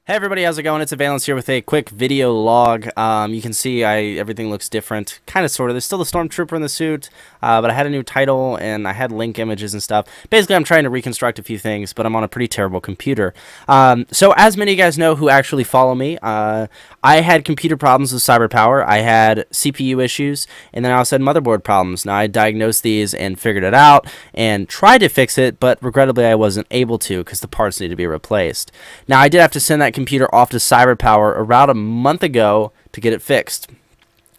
Hey everybody, how's it going? It's Avialence here with a quick video log. You can see everything looks different, kind of, sort of. There's still the Stormtrooper in the suit, but I had a new title and I had link images and stuff. Basically, I'm trying to reconstruct a few things, but I'm on a pretty terrible computer. So as many of you guys know who actually follow me, I had computer problems with CyberPower. I had CPU issues, and then I also had motherboard problems. Now, I diagnosed these and figured it out and tried to fix it, but regrettably, I wasn't able to because the parts need to be replaced. Now, I did have to send that computer off to CyberPower around a month ago to get it fixed.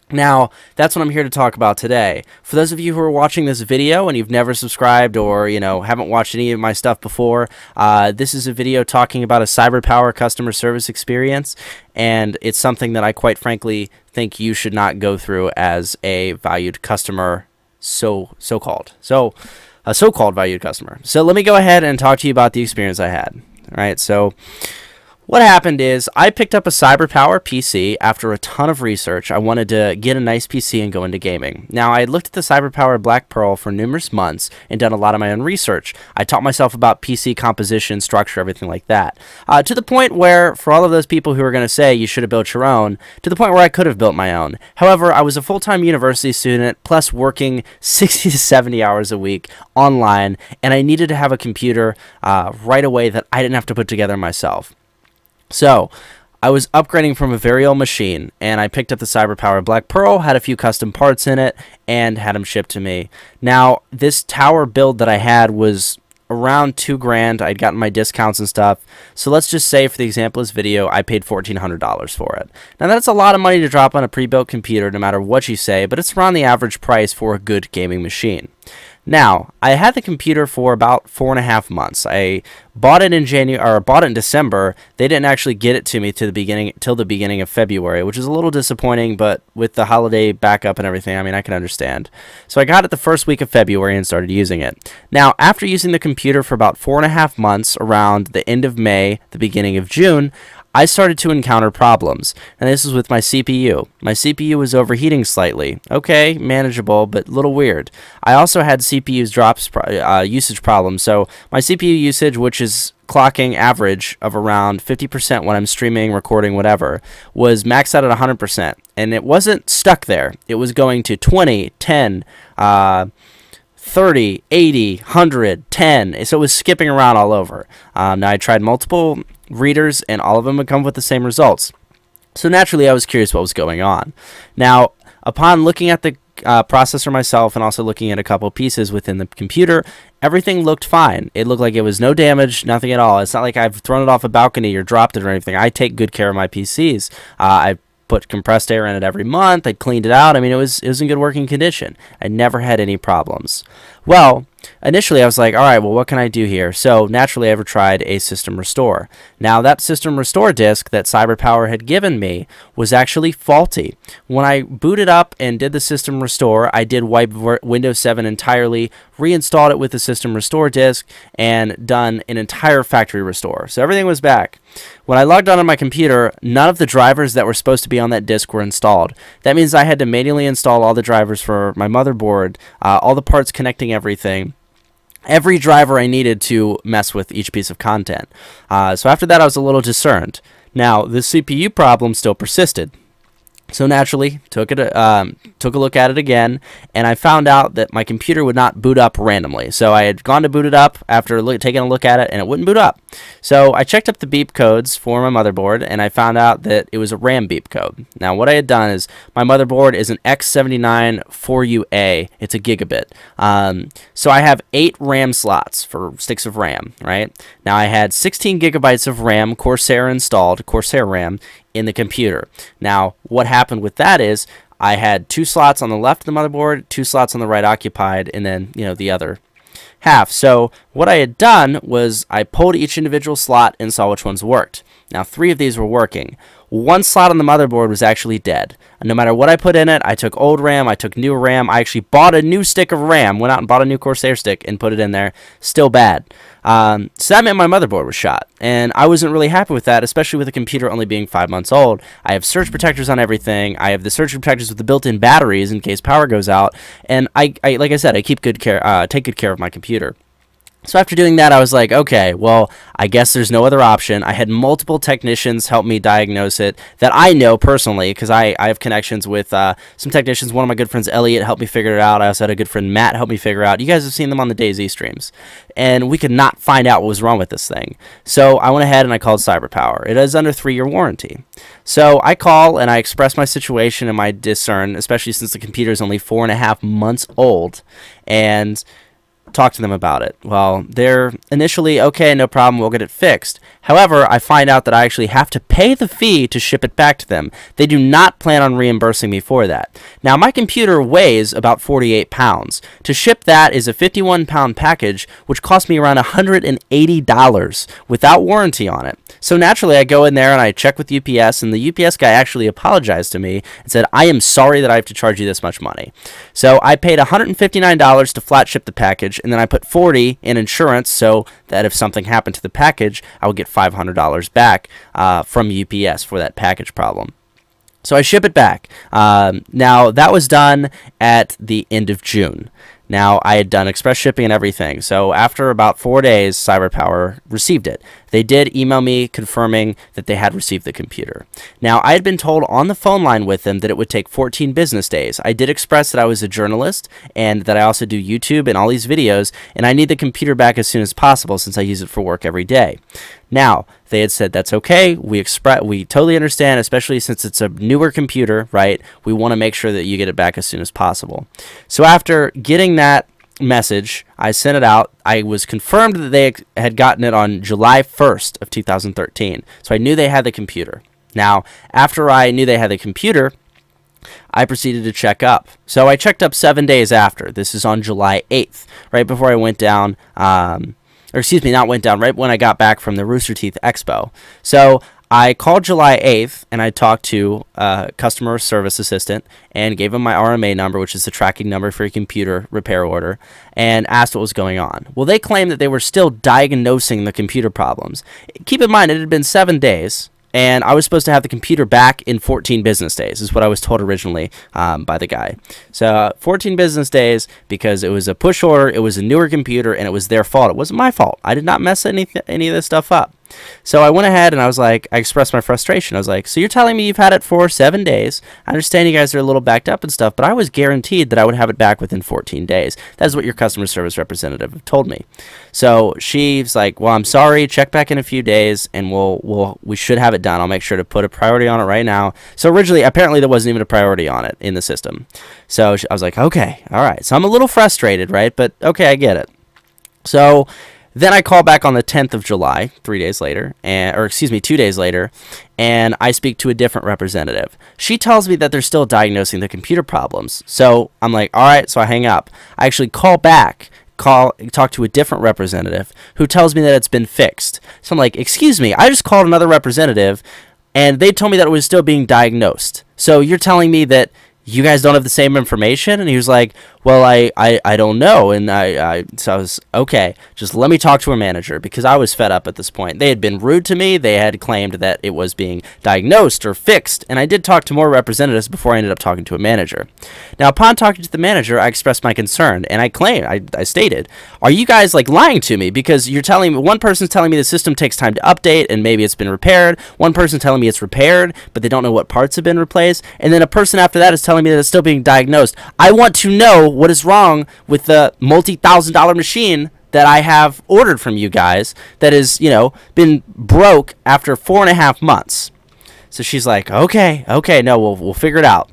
Now, that's what I'm here to talk about today. For those of you who are watching this video and you've never subscribed or, haven't watched any of my stuff before, this is a video talking about a CyberPower customer service experience, and it's something that I quite frankly think you should not go through as a valued customer, so-called valued customer. So let me go ahead and talk to you about the experience I had. All right, so what happened is I picked up a CyberpowerPC after a ton of research. I wanted to get a nice PC and go into gaming. Now, I had looked at the CyberPower Black Pearl for numerous months and done a lot of my own research. I taught myself about PC composition, structure, everything like that. To the point where, for all of those people who are going to say you should have built your own, to the point where I could have built my own. However, I was a full-time university student, plus working 60 to 70 hours a week online, and I needed to have a computer right away that I didn't have to put together myself. So, I was upgrading from a very old machine, and I picked up the CyberPower Black Pearl, had a few custom parts in it, and had them shipped to me. Now, this tower build that I had was around $2,000. I'd gotten my discounts and stuff. So let's just say, for the example of this video, I paid $1,400 for it. Now, that's a lot of money to drop on a pre-built computer, no matter what you say, but it's around the average price for a good gaming machine. Now, I had the computer for about 4.5 months. I bought it in December. They didn't actually get it to me till the beginning of February, which is a little disappointing, but with the holiday backup and everything, I mean, I can understand. So I got it the first week of February and started using it. Now, after using the computer for about 4.5 months, around the end of May, the beginning of June, I started to encounter problems, and this is with my CPU. My CPU was overheating slightly. Okay, manageable, but a little weird. I also had CPU usage problems, so my CPU usage, which is clocking average of around 50% when I'm streaming, recording, whatever, was maxed out at 100%, and it wasn't stuck there. It was going to 20, 10, 30, 80, 100, 10, so it was skipping around all over. Now, I tried multiple readers, and all of them would come with the same results. So naturally, I was curious what was going on. Now, upon looking at the processor myself and also looking at a couple pieces within the computer, everything looked fine. It looked like it was no damage, nothing at all. It's not like I've thrown it off a balcony or dropped it or anything. I take good care of my PCs. I put compressed air in it every month. I cleaned it out. I mean, it was in good working condition. I never had any problems. Well, initially I was like, all right, well, what can I do here? So naturally, I ever tried a system restore. Now, that system restore disk that CyberPower had given me was actually faulty. When I booted up and did the system restore, I did wipe Windows 7 entirely, reinstalled it with the system restore disk, and done an entire factory restore. So everything was back. When I logged on my computer, none of the drivers that were supposed to be on that disk were installed. That means I had to manually install all the drivers for my motherboard, all the parts connecting everything, every driver I needed to mess with each piece of content. So after that, I was a little discerned. Now, the CPU problem still persisted. So naturally, took a look at it again, and I found out that my computer would not boot up randomly. So I had gone to boot it up after taking a look at it, and it wouldn't boot up. So I checked up the beep codes for my motherboard, and I found out that it was a RAM beep code. Now, what I had done is my motherboard is an X79 4UA. It's a gigabit. So I have 8 RAM slots for sticks of RAM, right? Now, I had 16 gigabytes of RAM, Corsair installed, Corsair RAM, in the computer. Now, what happened with that is I had 2 slots on the left of the motherboard, 2 slots on the right occupied, and then, the other half. So what I had done was I pulled each individual slot and saw which ones worked. Now, 3 of these were working. 1 slot on the motherboard was actually dead. And no matter what I put in it, I took old RAM, I took new RAM, I actually bought a new stick of RAM, went out and bought a new Corsair stick and put it in there. Still bad. So that meant my motherboard was shot. And I wasn't really happy with that, especially with the computer only being 5 months old. I have surge protectors on everything. I have the surge protectors with the built-in batteries in case power goes out. And I like I said, I keep good care, take good care of my computer. So after doing that, I was like, okay, well, I guess there's no other option. I had multiple technicians help me diagnose it that I know personally, because I have connections with some technicians. One of my good friends, Elliot, helped me figure it out. I also had a good friend, Matt, help me figure it out. You guys have seen them on the DayZ streams. And we could not find out what was wrong with this thing. So I went ahead and I called CyberPower. It is under 3-year warranty. So I call and I express my situation and my concern, especially since the computer is only 4.5 months old, and talk to them about it. Well, they're initially, okay, no problem, we'll get it fixed. However, I find out that I actually have to pay the fee to ship it back to them. They do not plan on reimbursing me for that. Now, my computer weighs about 48 pounds. To ship that is a 51-pound package, which cost me around $180 without warranty on it. So naturally, I go in there and I check with UPS, and the UPS guy actually apologized to me and said, I am sorry that I have to charge you this much money. So I paid $159 to flat ship the package, and then I put $40 in insurance so that if something happened to the package, I would get $500 back from UPS for that package problem. So I ship it back. Now, that was done at the end of June. Now, I had done express shipping and everything, so after about 4 days, CyberPower received it. They did email me confirming that they had received the computer. Now, I had been told on the phone line with them that it would take 14 business days. I did express that I was a journalist and that I also do YouTube and all these videos, and I need the computer back as soon as possible since I use it for work every day. Now, they had said that's okay. We totally understand, especially since it's a newer computer, right? We want to make sure that you get it back as soon as possible. So after getting that message, I sent it out. I was confirmed that they had gotten it on July 1st of 2013. So I knew they had the computer. Now, after I knew they had the computer, I proceeded to check up. So I checked up 7 days after. This is on July 8th, right before I went down, or excuse me, not went down, right when I got back from the Rooster Teeth Expo. So I called July 8th, and I talked to a customer service assistant and gave him my RMA number, which is the tracking number for your computer repair order, and asked what was going on. Well, they claimed that they were still diagnosing the computer problems. Keep in mind, it had been 7 days, and I was supposed to have the computer back in 14 business days, is what I was told originally by the guy. So 14 business days, because it was a push order, it was a newer computer, and it was their fault. It wasn't my fault. I did not mess any of this stuff up. So I went ahead and I was like, I expressed my frustration. I was like, so you're telling me you've had it for 7 days. I understand you guys are a little backed up and stuff, but I was guaranteed that I would have it back within 14 days. That's what your customer service representative told me. So she's like, well, I'm sorry, check back in a few days and we should have it done. I'll make sure to put a priority on it right now. So originally, apparently there wasn't even a priority on it in the system. So I was like, okay, all right. So I'm a little frustrated, right? But okay, I get it. So then I call back on the 10th of July, 3 days later, or excuse me, 2 days later, and I speak to a different representative. She tells me that they're still diagnosing the computer problems. So I'm like, all right, so I hang up. I actually call back, talk to a different representative who tells me that it's been fixed. So I'm like, excuse me, I just called another representative, and they told me that it was still being diagnosed. So you're telling me that you guys don't have the same information? And he was like, well, I don't know. And so I was, okay, just let me talk to a manager, because I was fed up at this point. They had been rude to me. They had claimed that it was being diagnosed or fixed. And I did talk to more representatives before I ended up talking to a manager. Now, upon talking to the manager, I expressed my concern, and I stated, are you guys like lying to me? Because you're telling me, one person's telling me the system takes time to update and maybe it's been repaired. One person's telling me it's repaired, but they don't know what parts have been replaced. And then a person after that is telling me that it's still being diagnosed. I want to know what is wrong with the multi-$1,000 machine that I have ordered from you guys that is, you know, been broke after 4.5 months. So she's like, okay, no, we'll figure it out.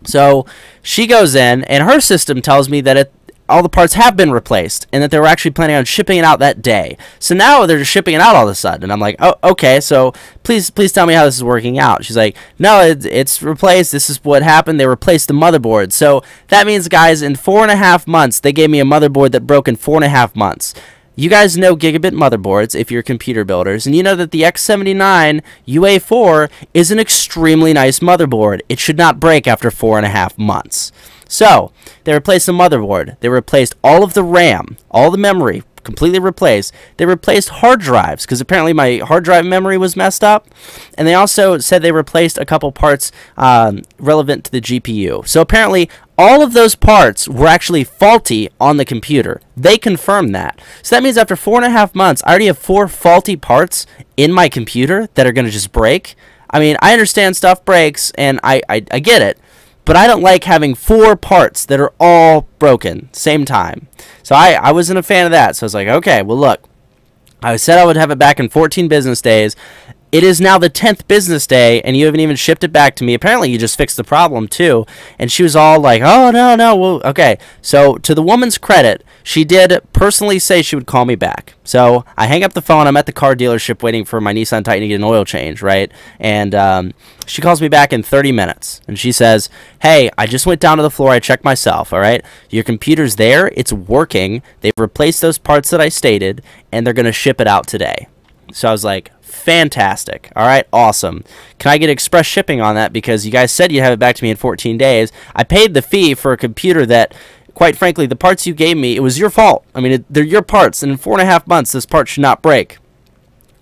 So she goes in, and her system tells me that all the parts have been replaced and that they were actually planning on shipping it out that day. So now they're just shipping it out all of a sudden. And I'm like, oh, okay, so please tell me how this is working out. She's like, no, it's replaced. This is what happened. They replaced the motherboard. So that means, guys, in 4.5 months, they gave me a motherboard that broke in 4.5 months. You guys know gigabit motherboards if you're computer builders, and you know that the X79 UA4 is an extremely nice motherboard. It should not break after 4.5 months. So they replaced the motherboard. They replaced all of the RAM, all the memory, completely replaced. They replaced hard drives, because apparently my hard drive memory was messed up. And they also said they replaced a couple parts relevant to the GPU. So apparently all of those parts were actually faulty on the computer. They confirmed that. So that means after 4.5 months, I already have 4 faulty parts in my computer that are going to just break. I mean, I understand stuff breaks, and I get it, but I don't like having 4 parts that are all broken same time. So I wasn't a fan of that. So I was like, okay, well, look, I said I would have it back in 14 business days. It is now the 10th business day, and you haven't even shipped it back to me. Apparently, you just fixed the problem, too. And she was all like, oh, no, well, okay. So, to the woman's credit, she did personally say she would call me back. So, I hang up the phone. I'm at the car dealership waiting for my Nissan Titan to get an oil change, right? And she calls me back in 30 minutes. And she says, hey, I just went down to the floor. I checked myself, all right? Your computer's there. It's working. They've replaced those parts that I stated, and they're going to ship it out today. So, I was like, fantastic. All right, awesome. Can I get express shipping on that? Because you guys said you'd have it back to me in 14 days. I paid the fee for a computer that, quite frankly, the parts you gave me, it was your fault. I mean, they're your parts, and in 4.5 months, this part should not break.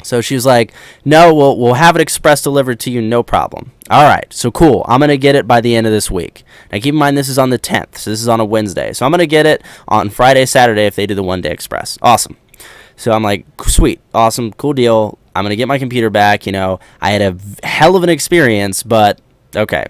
So she was like, no, we'll have it express delivered to you, no problem. All right, so cool. I'm going to get it by the end of this week. Now, keep in mind, this is on the 10th, so this is on a Wednesday. So I'm going to get it on Friday, Saturday if they do the one-day express. Awesome. So I'm like, sweet, awesome, cool deal. I'm going to get my computer back. You know, I had a hell of an experience, but okay.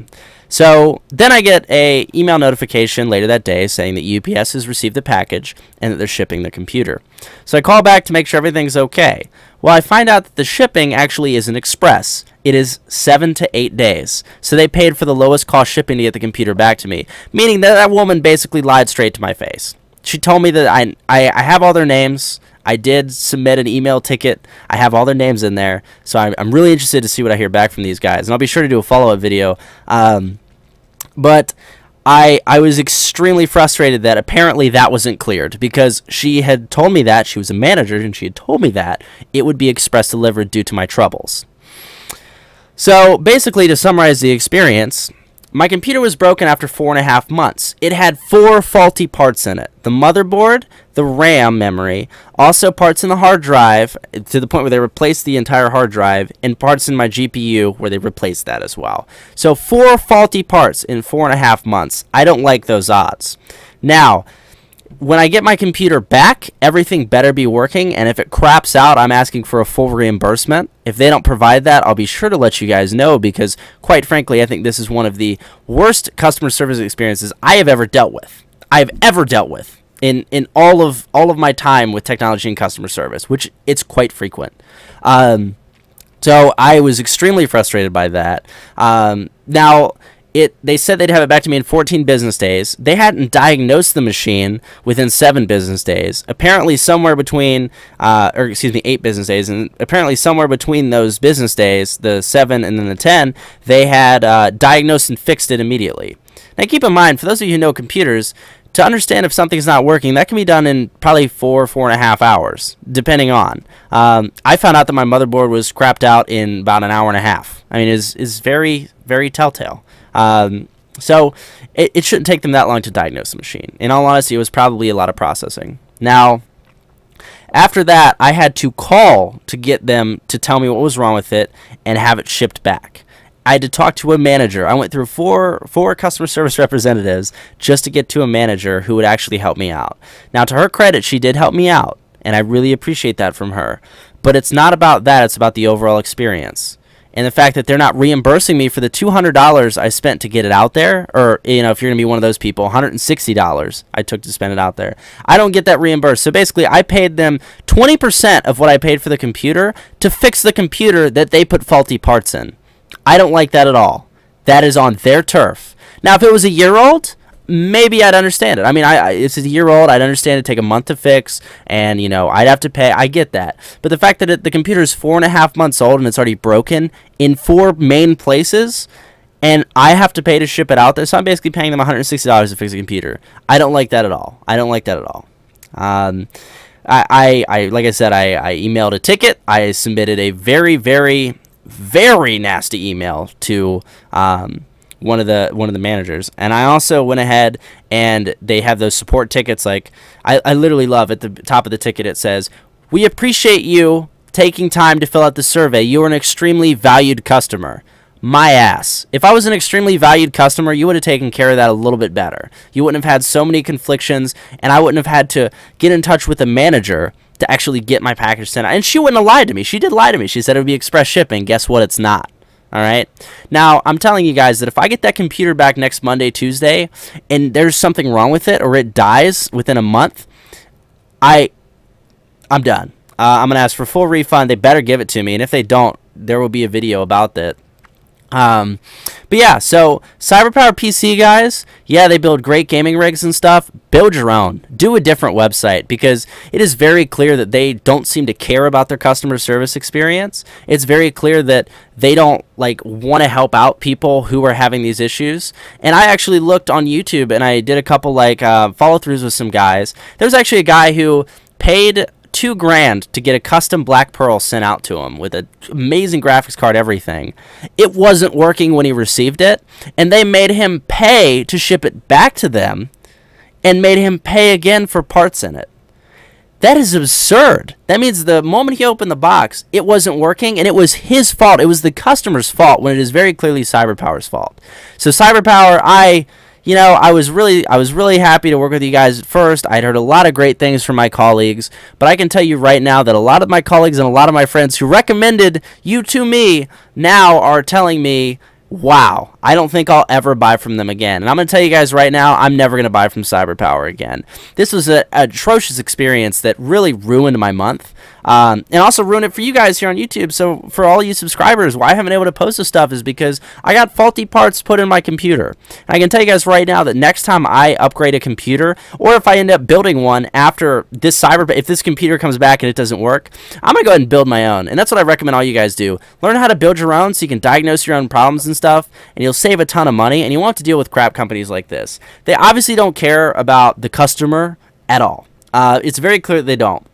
So then I get a email notification later that day saying that UPS has received the package and that they're shipping the computer. So I call back to make sure everything's okay. Well, I find out that the shipping actually isn't express. It is 7 to 8 days. So they paid for the lowest cost shipping to get the computer back to me, meaning that that woman basically lied straight to my face. She told me that I have all their names. I did submit an email ticket. I have all their names in there. So I'm really interested to see what I hear back from these guys. And I'll be sure to do a follow-up video. But I was extremely frustrated that apparently that wasn't cleared, because she had told me that. She was a manager, and she had told me that it would be express delivered due to my troubles. So basically, to summarize the experience, my computer was broken after 4.5 months. It had 4 faulty parts in it. The motherboard, the RAM memory, also parts in the hard drive, to the point where they replaced the entire hard drive, and parts in my GPU where they replaced that as well. So 4 faulty parts in 4.5 months. I don't like those odds. Now, when I get my computer back, everything better be working, and if it craps out, I'm asking for a full reimbursement. If they don't provide that, I'll be sure to let you guys know, because quite frankly, I think this is one of the worst customer service experiences I have ever dealt with. In all of my time with technology and customer service, which it's quite frequent. So I was extremely frustrated by that. Now, they said they'd have it back to me in 14 business days. They hadn't diagnosed the machine within 7 business days. Apparently somewhere between, 8 business days, and apparently somewhere between those business days, the 7 and then the 10, they had diagnosed and fixed it immediately. Now keep in mind, for those of you who know computers, to understand if something's not working, that can be done in probably 4.5 hours, depending on. I found out that my motherboard was crapped out in about an hour and a half. I mean, it's very, very telltale. So it shouldn't take them that long to diagnose the machine. In all honesty, it was probably a lot of processing. Now, after that, I had to call to get them to tell me what was wrong with it and have it shipped back. I had to talk to a manager. I went through four customer service representatives just to get to a manager who would actually help me out. Now, to her credit, she did help me out, and I really appreciate that from her. But it's not about that. It's about the overall experience. And the fact that they're not reimbursing me for the $200 I spent to get it out there, or, you know, if you're going to be one of those people, $160 I took to spend it out there. I don't get that reimbursed. So basically, I paid them 20% of what I paid for the computer to fix the computer that they put faulty parts in. I don't like that at all. That is on their turf. Now, if it was a year old, maybe I'd understand it. I mean, it's a year old. I'd understand it take a month to fix, and, you know, I'd have to pay. I get that. But the fact that the computer is 4.5 months old and it's already broken in 4 main places, and I have to pay to ship it out there, so I'm basically paying them $160 to fix the computer. I don't like that at all. I don't like that at all. Like I said, I emailed a ticket. I submitted a very, very, very nasty email to one of the managers, and I also went ahead, and they have those support tickets. Like, I literally love at the top of the ticket it says, "We appreciate you taking time to fill out the survey. You are an extremely valued customer. my ass. If I was an extremely valued customer, you would have taken care of that a little bit better. You wouldn't have had so many conflictions, and I wouldn't have had to get in touch with a manager to actually get my package sent out. And she wouldn't have lied to me. She did lie to me. She said it would be express shipping. Guess what? It's not. All right. Now, I'm telling you guys that if I get that computer back next Monday, Tuesday, and there's something wrong with it or it dies within a month, I'm done. I'm going to ask for full refund. They better give it to me. And if they don't, there will be a video about that. But yeah, so CyberpowerPC, guys, yeah, they build great gaming rigs and stuff. Build your own. Do a different website, because it is very clear that they don't seem to care about their customer service experience. It's very clear that they don't want to help out people who are having these issues. And I actually looked on YouTube and I did a couple follow-throughs with some guys. There was actually a guy who paid $2,000 to get a custom Black Pearl sent out to him with an amazing graphics card, everything. It wasn't working when he received it, and they made him pay to ship it back to them and made him pay again for parts in it. That is absurd. That means the moment he opened the box, it wasn't working, and it was his fault. It was the customer's fault when it is very clearly CyberPower's fault. So CyberPower, I was really happy to work with you guys at first. I'd heard a lot of great things from my colleagues, but I can tell you right now that a lot of my colleagues and a lot of my friends who recommended you to me now are telling me, wow, I don't think I'll ever buy from them again. And I'm going to tell you guys right now, I'm never going to buy from CyberPower again. This was an atrocious experience that really ruined my month. And also ruined it for you guys here on YouTube. So for all you subscribers, why I haven't been able to post this stuff is because I got faulty parts put in my computer. And I can tell you guys right now that next time I upgrade a computer, or if I end up building one after this if this computer comes back and it doesn't work, I'm going to go ahead and build my own. And that's what I recommend all you guys do. Learn how to build your own so you can diagnose your own problems and stuff, and you'll save a ton of money, and you won't have to deal with crap companies like this. They obviously don't care about the customer at all. It's very clear that they don't.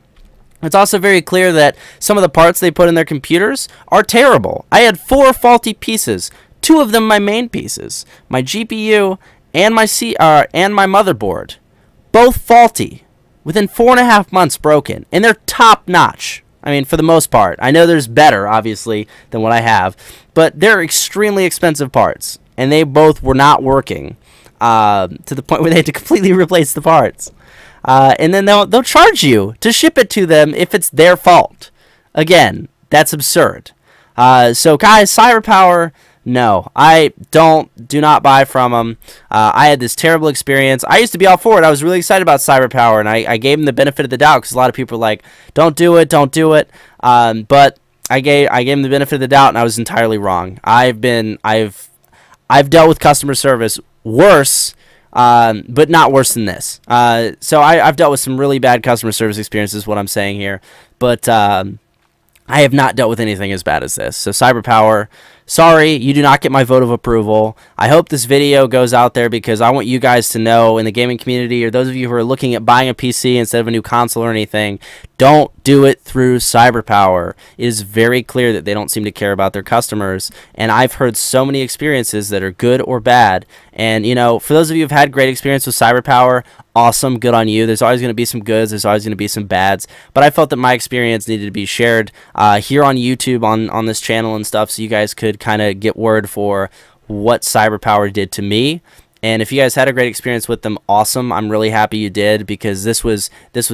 It's also very clear that some of the parts they put in their computers are terrible. I had 4 faulty pieces, 2 of them my main pieces, my GPU and my motherboard, both faulty, within 4.5 months broken, and they're top notch. I mean, for the most part. I know there's better, obviously, than what I have, but they're extremely expensive parts, and they both were not working to the point where they had to completely replace the parts. And then they'll charge you to ship it to them if it's their fault. Again, that's absurd. So guys, CyberPower, no, I do not buy from them. I had this terrible experience. I used to be all for it. I was really excited about CyberPower, and I gave them the benefit of the doubt, because a lot of people were like, don't do it, don't do it. But I gave them the benefit of the doubt, and I was entirely wrong. I've dealt with customer service worse, but not worse than this. So I've dealt with some really bad customer service experiences, what I'm saying here, but I have not dealt with anything as bad as this. So CyberPower, sorry, you do not get my vote of approval. I hope this video goes out there, because I want you guys to know, in the gaming community, or those of you who are looking at buying a PC instead of a new console or anything, don't do it through CyberPower. It is very clear that they don't seem to care about their customers, and I've heard so many experiences that are good or bad. And, for those of you who've had great experience with CyberPower, awesome, good on you. There's always going to be some goods, there's always going to be some bads, but I felt that my experience needed to be shared here on YouTube, on this channel and stuff, so you guys could kind of get word for what CyberPower did to me. And if you guys had a great experience with them, awesome. I'm really happy you did, because this was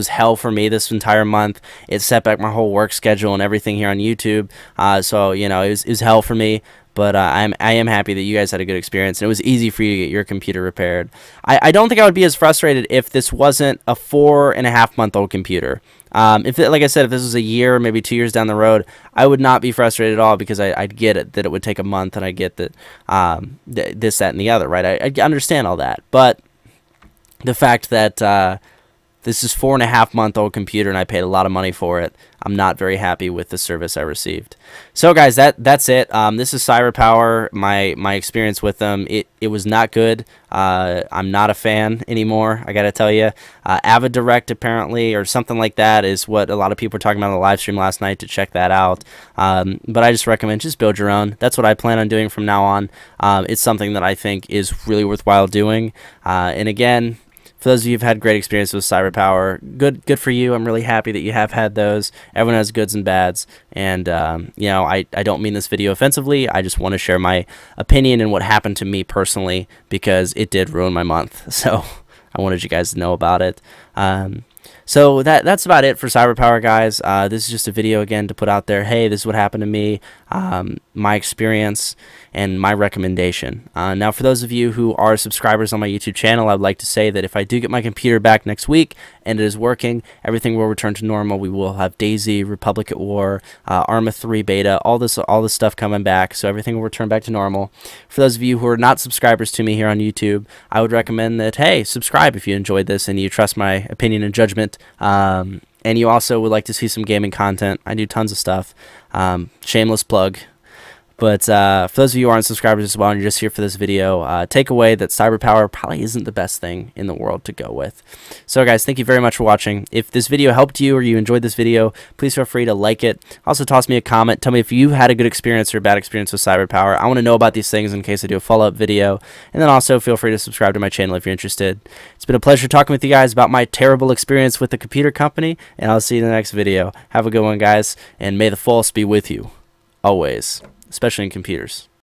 hell for me this entire month. It set back my whole work schedule and everything here on YouTube. So it was hell for me. But I am happy that you guys had a good experience, and it was easy for you to get your computer repaired. I don't think I would be as frustrated if this wasn't a 4.5-month-old computer. Like I said, if this was a year, maybe 2 years down the road, I would not be frustrated at all, because I'd get it that it would take a month, and I get that this, that, and the other, right? I understand all that, but the fact that this is 4.5-month-old computer, and I paid a lot of money for it, I'm not very happy with the service I received. So guys, that's it. This is CyberPower. My experience with them, it was not good. I'm not a fan anymore, I gotta tell you. Avid Direct, apparently, or something like that, is what a lot of people were talking about on the live stream last night, to check that out. But I just recommend just build your own. That's what I plan on doing from now on. It's something that I think is really worthwhile doing. And again, for those of you who've had great experience with CyberPower, good for you. I'm really happy that you have had those. Everyone has goods and bads, and you know, I don't mean this video offensively. I just want to share my opinion and what happened to me personally, because it did ruin my month. So I wanted you guys to know about it. So that's about it for CyberPower, guys. This is just a video again to put out there. Hey, this is what happened to me, my experience, and my recommendation. Now, for those of you who are subscribers on my YouTube channel, I'd like to say that if I do get my computer back next week and it is working, everything will return to normal. We will have DayZ, Republic at War, Arma 3 beta, all this stuff coming back. So everything will return back to normal. For those of you who are not subscribers to me here on YouTube, I would recommend that, hey, subscribe if you enjoyed this and you trust my opinion and judgment. And you also would like to see some gaming content. I do tons of stuff. Shameless plug. But for those of you who aren't subscribers as well and you're just here for this video, take away that CyberPower probably isn't the best thing in the world to go with. So guys, thank you very much for watching. If this video helped you or you enjoyed this video, please feel free to like it. Also toss me a comment. Tell me if you had a good experience or a bad experience with CyberPower. I want to know about these things in case I do a follow-up video. And then also feel free to subscribe to my channel if you're interested. It's been a pleasure talking with you guys about my terrible experience with the computer company, and I'll see you in the next video. Have a good one, guys, and may the force be with you always. Especially in computers.